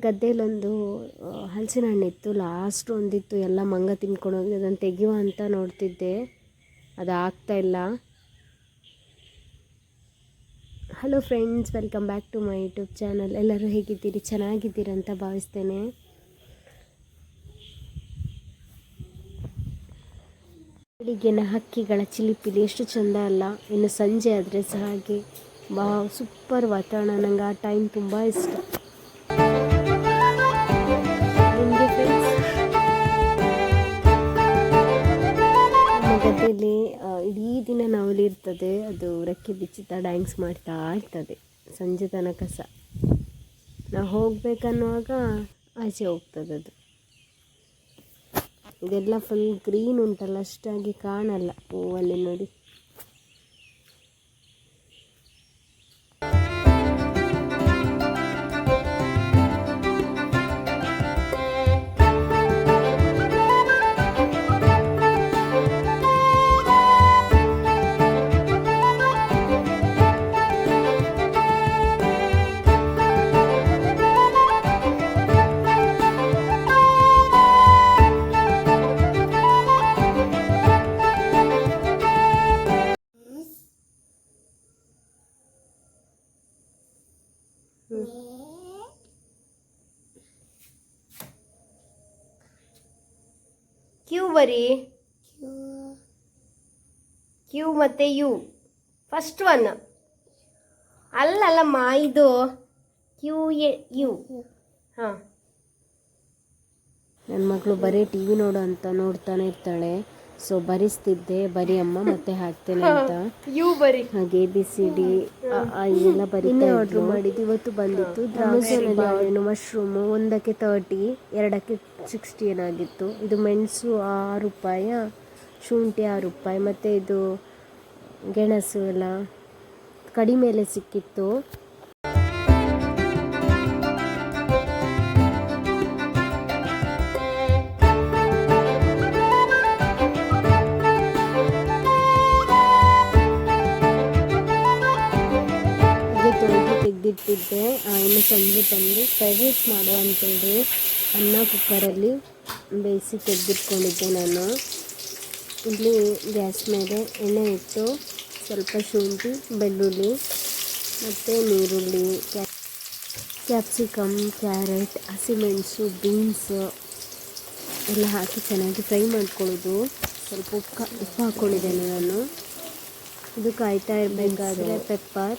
ಗದ್ದೆಯಲ್ಲೊಂದು ಹಲಸಿನ ಹಣ್ಣಿತ್ತು, ಲಾಸ್ಟ್ ಒಂದಿತ್ತು, ಎಲ್ಲ ಮಂಗ ತಿನ್ಕೊಂಡು ಹೋಗಿ ಅದನ್ನು ತೆಗೆಯುವ ಅಂತ ನೋಡ್ತಿದ್ದೆ, ಅದು ಆಗ್ತಾಯಿಲ್ಲ. Hello friends, welcome back to my YouTube channel. ಎಲ್ಲರೂ ಹೇಗಿದ್ದೀರಿ? ಚೆನ್ನಾಗಿದ್ದೀರಂತ ಭಾವಿಸ್ತೇನೆ. ಬೆಳಿಗ್ಗೆನ ಹಕ್ಕಿಗಳ ಚಿಲಿಪಿಲಿ ಎಷ್ಟು ಚೆಂದ ಅಲ್ಲ. ಇನ್ನು ಸಂಜೆ ಆದರೆ ಸಹ ಹಾಗೆ ಸೂಪರ್ ವಾತಾವರಣ. ನಂಗೆ ಆ ಟೈಮ್ ತುಂಬ ಇಷ್ಟ. ನಿಮಗೆ ಫ್ರೆಂಡ್ಸ್? ನಮ್ಮ ಗದ್ದೆಯಲ್ಲಿ ಇಡೀ ದಿನ ನವಲಿ ಇರ್ತದೆ. ಅದು ರೆಕ್ಕೆ ಬಿಚ್ಚುತ್ತಾ ಡ್ಯಾನ್ಸ್ ಮಾಡ್ತಾ ಇರ್ತದೆ ಸಂಜೆ ತನಕ ಸಹ. ನಾವು ಹೋಗ್ಬೇಕನ್ನುವಾಗ ಆಚೆ ಹೋಗ್ತದೆ ಅದು. ಇದೆಲ್ಲ ಫುಲ್ ಗ್ರೀನ್ ಉಂಟಲ್ಲ, ಅಷ್ಟಾಗಿ ಕಾಣಲ್ಲ ಹೂವಲ್ಲಿ ನೋಡಿ. ಕ್ಯೂ ಬರಿ, ಕ್ಯೂ ಮತ್ತೆ ಯು, ಫಸ್ಟ್ ಒನ್ ಅಲ್ಲಮ್ಮ, ಇದು ಕ್ಯೂ ಎ ಯು. ಹಾಂ, ನನ್ನ ಮಗಳು ಬರೀ ಟಿ ವಿ ನೋಡ್ತಾನೆ ಇರ್ತಾಳೆ. ಸೊ ಬರಿಸ್ತಿದ್ದೆ, ಬರಿ ಅಮ್ಮ ಮತ್ತೆ ಹಾಕ್ತೇನೆ ಅಂತ. ಯು ಬರಿ, ಹಾಗೆ ABCD ಎಲ್ಲ ಬರೀತಾ ಆರ್ಡ್ರ್ ಮಾಡಿದ್ದು. ಇವತ್ತು ಬಂದಿತ್ತು ಅಮೆಝಾನಲ್ಲಿ ಬಾಳೆಹಣ್ಣು, ಮಶ್ರೂಮು. ಒಂದಕ್ಕೆ 30, ಎರಡಕ್ಕೆ 60 ಏನಾಗಿತ್ತು. ಇದು ಮೆಣಸು 6 ರೂಪಾಯಿ, ಶುಂಠಿ 6 ರೂಪಾಯಿ, ಮತ್ತು ಇದು ಗೆಣಸು ಎಲ್ಲ ಕಡಿಮೆಲೆ ಸಿಕ್ಕಿತ್ತು. ತೆಗೆದಿಟ್ಟಿದ್ದೆ. ಇನ್ನು ಸಂಜೆ ಬಂದು ಫ್ರೈಡ್ ರೈಸ್ ಮಾಡುವ ಅಂತೇಳಿ ಅನ್ನ ಕುಕ್ಕರಲ್ಲಿ ಬೇಯಿಸಿ ತೆಗೆದಿಟ್ಕೊಂಡಿದ್ದೆ ನಾನು. ಇಲ್ಲಿ ಗ್ಯಾಸ್ ಮೇಲೆ ಎಣ್ಣೆ ಇಟ್ಟು ಸ್ವಲ್ಪ ಶುಂಠಿ, ಬೆಳ್ಳುಳ್ಳಿ ಮತ್ತು ನೀರುಳ್ಳಿ, ಕ್ಯಾಪ್ಸಿಕಮ್, ಕ್ಯಾರೆಟ್, ಹಸಿಮೆಣಸು, ಬೀನ್ಸು ಎಲ್ಲ ಹಾಕಿ ಚೆನ್ನಾಗಿ ಫ್ರೈ ಮಾಡ್ಕೊಳ್ಳೋದು. ಸ್ವಲ್ಪ ಉಪ್ಪು ಹಾಕ್ಕೊಂಡಿದ್ದೇನೆ ನಾನು. ಇದು ಕಾಯ್ತಾ ಇರಬೇಕಾದ್ರೆ pepper,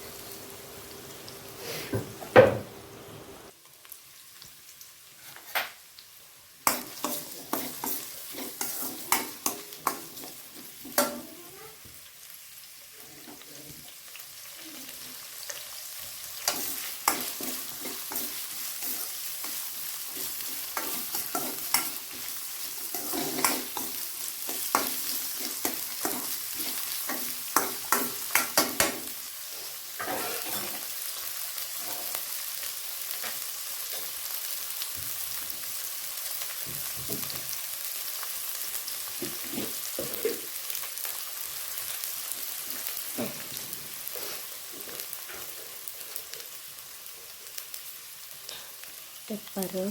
pepper,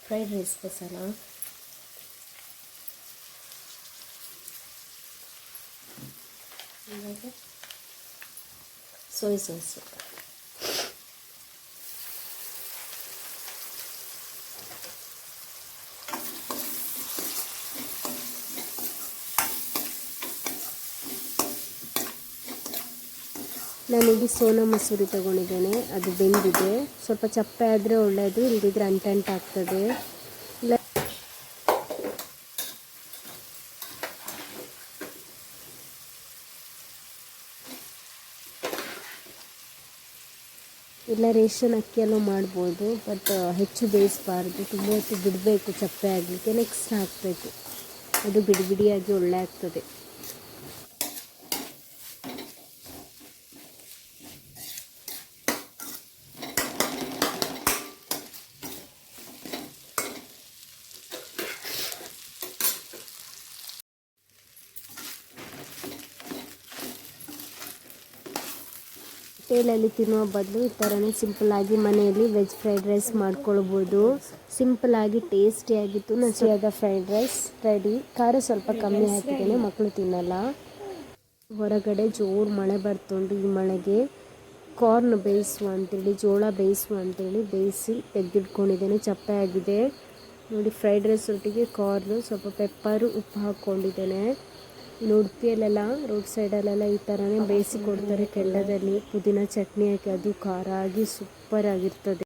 fried rice masala, soy sauce, ನಾನಿಲ್ಲಿ ಸೋನಾ ಮಸೂರಿ ತೊಗೊಂಡಿದ್ದೇನೆ. ಅದು ಬೆಂದಿದೆ. ಸ್ವಲ್ಪ ಚಪ್ಪೆ ಆದರೆ ಒಳ್ಳೆಯದು, ಇಲ್ಲದಿದ್ದರೆ ಅಂಟಂಟಾಗ್ತದೆ. ಇಲ್ಲ ರೇಷನ್ ಅಕ್ಕಿಯಲ್ಲೂ ಮಾಡ್ಬೋದು, ಬಟ್ ಹೆಚ್ಚು ಬೇಯಿಸಬಾರ್ದು, ತುಂಬ ಹೊತ್ತು ಬಿಡಬೇಕು ಚಪ್ಪೆ ಆಗಲಿಕ್ಕೆ. ನೆಕ್ಸ್ಟ್ ಹಾಕಬೇಕು, ಅದು ಬಿಡಿ ಬಿಡಿಯಾಗಿ ಒಳ್ಳೆ ಆಗ್ತದೆ. ಹೋಟೆಲಲ್ಲಿ ತಿನ್ನುವ ಬದಲು ಈ ಥರನೇ ಸಿಂಪಲ್ಲಾಗಿ ಮನೆಯಲ್ಲಿ ವೆಜ್ ಫ್ರೈಡ್ ರೈಸ್ ಮಾಡ್ಕೊಳ್ಬೋದು. ಸಿಂಪಲ್ಲಾಗಿ ಟೇಸ್ಟಿಯಾಗಿತ್ತು. ನಸಿಯಾದ ಫ್ರೈಡ್ ರೈಸ್ ರೆಡಿ. ಖಾರ ಸ್ವಲ್ಪ ಕಮ್ಮಿ ಹಾಕಿದ್ದೇನೆ, ಮಕ್ಕಳು ತಿನ್ನಲ್ಲ. ಹೊರಗಡೆ ಜೋರು ಮಳೆ ಬರ್ತುಂಟು. ಈ ಮಳೆಗೆ ಕಾರ್ನ್ ಬೇಯಿಸುವ ಅಂತೇಳಿ, ಜೋಳ ಬೇಯಿಸುವ ಅಂತೇಳಿ ಬೇಯಿಸಿ ತೆಗೆದಿಟ್ಕೊಂಡಿದ್ದೇನೆ. ಚಪ್ಪೆ ಆಗಿದೆ ನೋಡಿ. ಫ್ರೈಡ್ ರೈಸ್ ಒಟ್ಟಿಗೆ ಕಾರ್ನು, ಸ್ವಲ್ಪ ಪೆಪ್ಪರು, ಉಪ್ಪು ಹಾಕ್ಕೊಂಡಿದ್ದೇನೆ. ಇನ್ನು ಉಡುಪಿಯಲ್ಲೆಲ್ಲ ರೋಡ್ ಸೈಡಲ್ಲೆಲ್ಲ ಈ ಥರನೇ ಬೇಯಿಸಿ ಕೊಡ್ತಾರೆ ಕೆಂಡದಲ್ಲಿ, ಪುದೀನ ಚಟ್ನಿ ಹಾಕಿ. ಅದು ಖಾರ ಆಗಿ ಸೂಪರ್ ಆಗಿರ್ತದೆ.